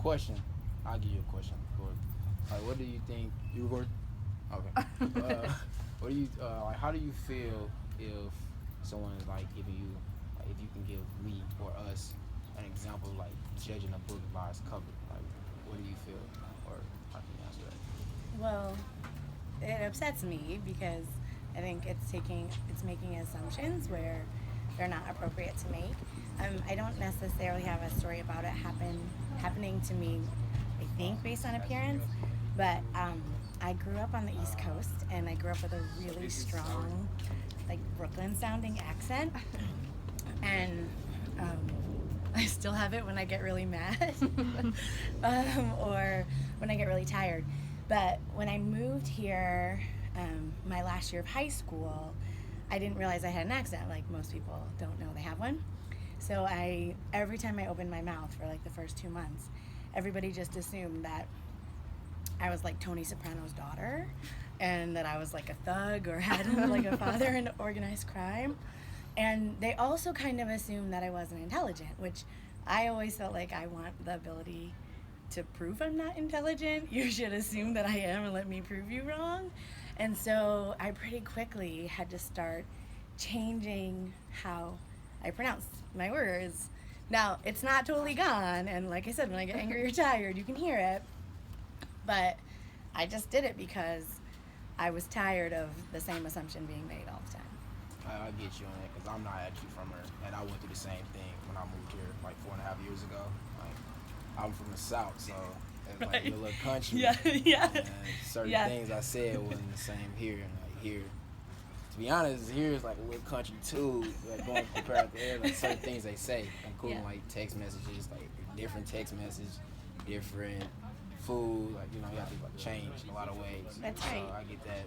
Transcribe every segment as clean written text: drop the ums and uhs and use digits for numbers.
question. I'll give you a question. Like, what do you think? You recording? Okay. What do you like? How do you feel if someone is like giving you, like, if you can give me or us an example, like judging a book by its cover? Like, what do you feel, or how can you answer that? Well, it upsets me because I think it's making assumptions where they're not appropriate to make. I don't necessarily have a story about it happening to me. I think based on appearance, but I grew up on the East Coast and I grew up with a really strong, like Brooklyn sounding accent, and um, I still have it when I get really mad or when I get really tired. But when I moved here, my last year of high school, I didn't realize I had an accent. Like most people don't know they have one. So every time I opened my mouth for like the first 2 months, everybody just assumed that I was like Tony Soprano's daughter, and that I was like a thug or had like a father in organized crime. And they also kind of assumed that I wasn't intelligent, which I always felt like I want the ability to prove I'm not intelligent. You should assume that I am and let me prove you wrong. And so I pretty quickly had to start changing how I pronounce my words. Now, it's not totally gone, and like I said, when I get angry or tired, you can hear it. But I just did it because I was tired of the same assumption being made all the time. I get you on that because I'm not actually from her, and I went through the same thing when I moved here like 4.5 years ago. Like, I'm from the South, so it's like Right. a little country. Yeah, yeah. And certain Yeah. things I said wasn't the same here, and like here, to be honest, here is like a little country too. Like going compared to there, like certain things they say, including Yeah. like text messages, like different text message, different food. Like you have to like change in a lot of ways. That's so right. I get that.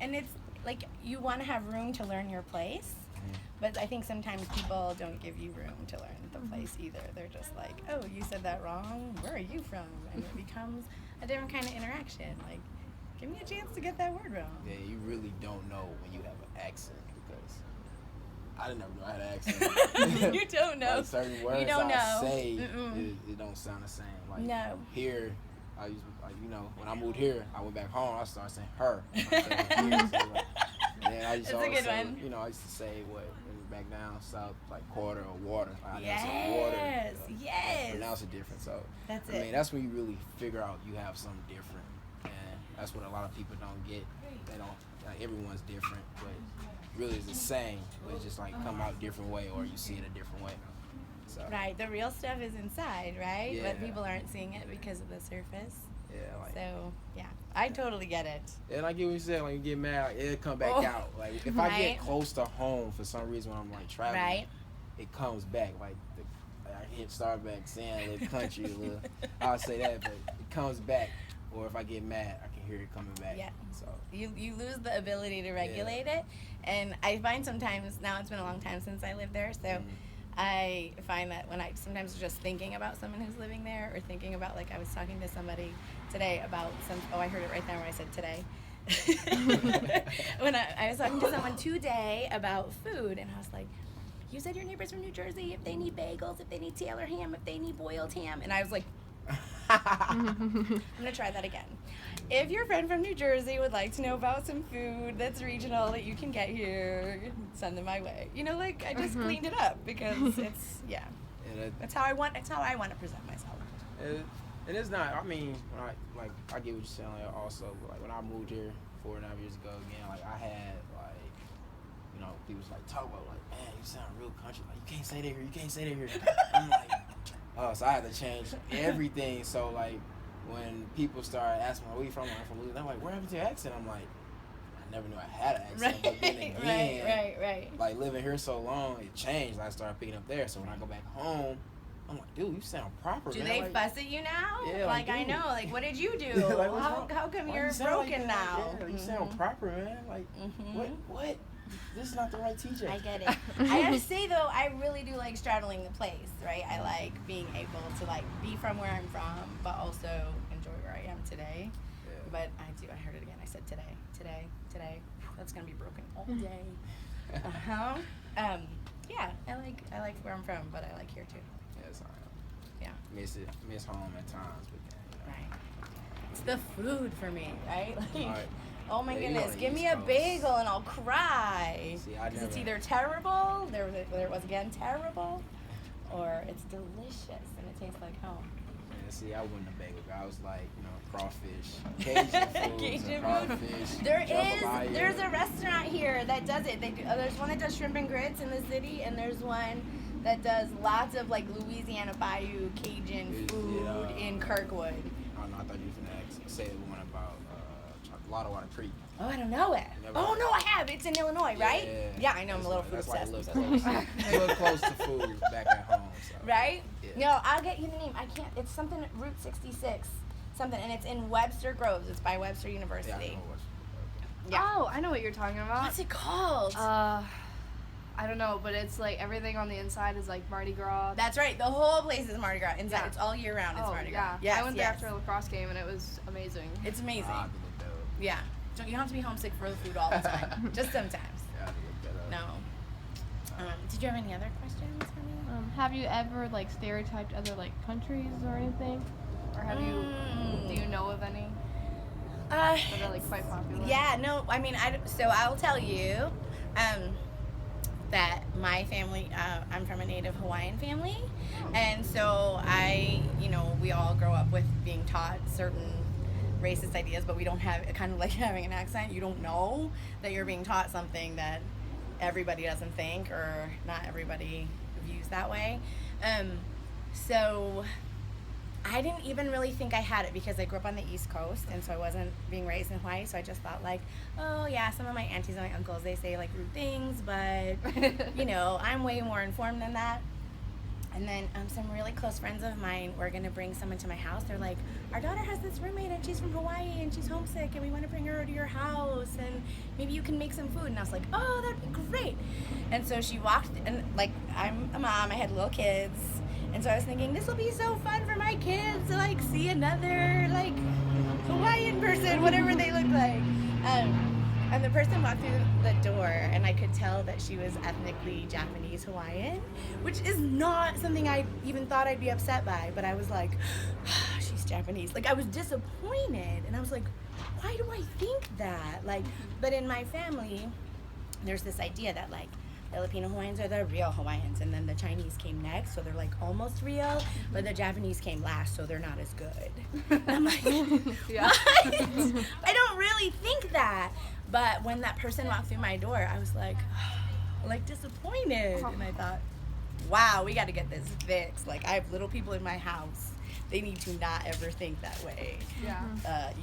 And it's like you want to have room to learn your place, but I think sometimes people don't give you room to learn the place either. They're just like, oh, you said that wrong. Where are you from? And it becomes a different kind of interaction. Like, give me a chance to get that word wrong. Yeah, you really don't know when you have an accent because I didn't ever know I had an accent. You don't know. Like certain words You don't I know. say, it don't sound the same. Like No. here, I used like when I moved here, I went back home. I started saying her. I said here, so like, and then I used to That's a always good say, one. I used to say what back down south like quarter or water. I never Yes, said water. yes. Pronounce it different. So That's I mean it. that's when you really figure out you have something different, and that's what a lot of people don't get. They don't. Like, everyone's different, but really it's the same, but it's just like come out a different way or you see it a different way. So Right. The real stuff is inside, right? Yeah. But people aren't seeing it because of the surface. yeah, like So, yeah. I totally get it. and I get what you said. Like you get mad, it'll come back Oh. out. Like if I Right. get close to home for some reason when I'm like traveling, Right. it comes back. Like I hit Starbucks saying a little country, a little. I'll say that, but it comes back. Or if I get mad, I can hear it coming back. Yeah. So You lose the ability to regulate it. And I find sometimes, now it's been a long time since I lived there, so I find that when I sometimes just thinking about someone who's living there or thinking about, like, I was talking to somebody today about I heard it right there when I said today. When I was talking to someone today about food, and I was like, you said your neighbors from New Jersey, if they need bagels, if they need Taylor ham, if they need boiled ham. And I was like, I'm going to try that again. If your friend from New Jersey would like to know about some food that's regional that you can get here, send them my way. Like I just cleaned it up because it's and that's how I want to present myself. it is not. I mean, when I get what you're saying. Like, also, like when I moved here 4.5 years ago, again, like I had people was like talk about like, man, you sound real country. Like you can't say that here. You can't say that here. I'm like, oh, so I had to change everything. So like when people started asking me, where you from? I'm from Louisiana. I'm like, where happened to your accent? I'm like, I never knew I had an accent. Right, But then again, right. like living here so long, it changed. I started picking up there. So when I go back home, I'm like, dude, you sound proper. Do man. they like, fuss at you now? Yeah, like I dude. know. Like what did you do? Like, what's wrong? How come Why you're you sound like broken that? now? Yeah, you sound proper, man. Like what? This is not the right TJ. I get it. I have to say though, I really do like straddling the place, right? I like being able to like be from where I'm from, but also enjoy where I am today. Yeah. But I heard it again. I said today. That's gonna be broken all day. Yeah, I like where I'm from, but I like here too. Yes, I am. Yeah. Miss home at times, but then, Right. It's the food for me, right? Like, Alright. oh my Yeah, you on goodness, the give East me a Coast. bagel and I'll cry. See, I Because it's never- either terrible, there it was again, terrible, or it's delicious and it tastes like home. Yeah, see, I wasn't a bagel guy. I was like, crawfish, Cajun food, Cajun crawfish. food. There's a restaurant here that does it. They do. There's one that does shrimp and grits in the city, and there's one that does lots of like Louisiana Bayou Cajun food in Kirkwood. I don't know. I thought you was gonna say the one about Lotta Water Creek. Oh, I don't know it. Never Oh heard. no, I have. It's in Illinois, right? Yeah. I know. I'm a little food That's why obsessed. it looks close. A little close to food back at home. So. Right? Yeah. No, I'll get you the name. I can't. It's something Route 66, something, and it's in Webster Groves. It's by Webster Yeah, I University. know what's Yeah. Oh, I know what you're talking about. What's it called? I don't know, but it's like everything on the inside is like Mardi Gras. That's right. The whole place is Mardi Gras. Inside, Yeah. it's all year round. It's Oh, Mardi yeah. Gras. Yes, I went there yes. after a lacrosse game and it was amazing. It's amazing. I have to look that up. Yeah. So you don't have to be homesick for the food all the time. Just sometimes. Yeah, I have to look that up. No. Did you have any other questions for me? Have you ever like stereotyped other like countries or anything? Or have you? Do you know of any Uh, that are like quite popular? yeah. No. I mean, so I'll tell you, that my family, I'm from a Native Hawaiian family, and so we all grow up with being taught certain racist ideas, but we don't have, kind of like having an accent, you don't know that you're being taught something that everybody doesn't think, or not everybody views that way. So I didn't even really think I had it because I grew up on the East Coast, and so I wasn't being raised in Hawaii, so I just thought like, oh yeah, some of my aunties and my uncles, they say like rude things, but I'm way more informed than that. And then some really close friends of mine were gonna bring someone to my house. They're like, our daughter has this roommate and she's from Hawaii and she's homesick and we want to bring her to your house and maybe you can make some food. And I was like, oh, that'd be great. And so she walked, and like, I'm a mom, I had little kids, and so I was thinking, this will be so fun for my kids to like see another like Hawaiian person, whatever they look like. And the person walked through the door, and I could tell that she was ethnically Japanese Hawaiian, which is not something I even thought I'd be upset by, but I was like, she's Japanese. Like, I was disappointed, and I was like, why do I think that? Like, but in my family, there's this idea that like Filipino Hawaiians are the real Hawaiians, and then the Chinese came next, so they're like almost real, but the Japanese came last, so they're not as good. And I'm like, Yeah. what? I don't really think that. But when that person walked through my door, I was like disappointed, and I thought, wow, we got to get this fixed. Like, I have little people in my house. They need to not ever think that way. Yeah.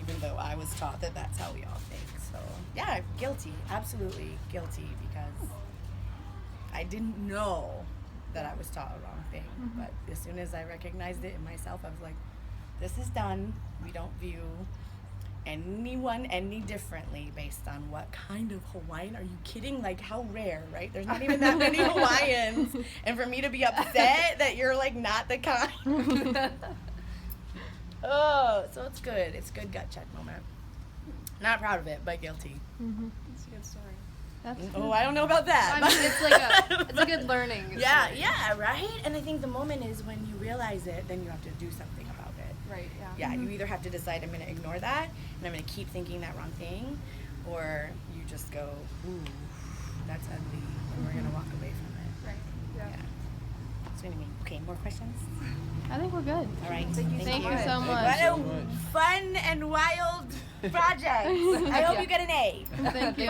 Even though I was taught that that's how we all think. So, yeah, guilty. Absolutely guilty, because I didn't know that I was taught a wrong thing. But as soon as I recognized it in myself, I was like, this is done. We don't view anyone any differently based on what kind of Hawaiian. Are you kidding? Like, how rare, right? There's not even that many Hawaiians. And for me to be upset that you're like not the kind. Oh, so it's good. It's a good gut check moment. Not proud of it, but guilty. It's a good story. That's Oh, I don't know about that. I mean, it's like it's a good learning. Yeah, story. yeah, right? And I think the moment is when you realize it, then you have to do something about it. Right. Yeah. Yeah, you either have to decide I'm going to ignore that and I'm going to keep thinking that wrong thing, or you just go, ooh, that's ugly, and we're going to walk away from it. Right. Yeah. Yeah. That's what I mean. Okay, more questions? I think we're good. All right. Thank you so Thank much. you What so a much. fun and wild project. I hope Yeah. you get an A. Thank you.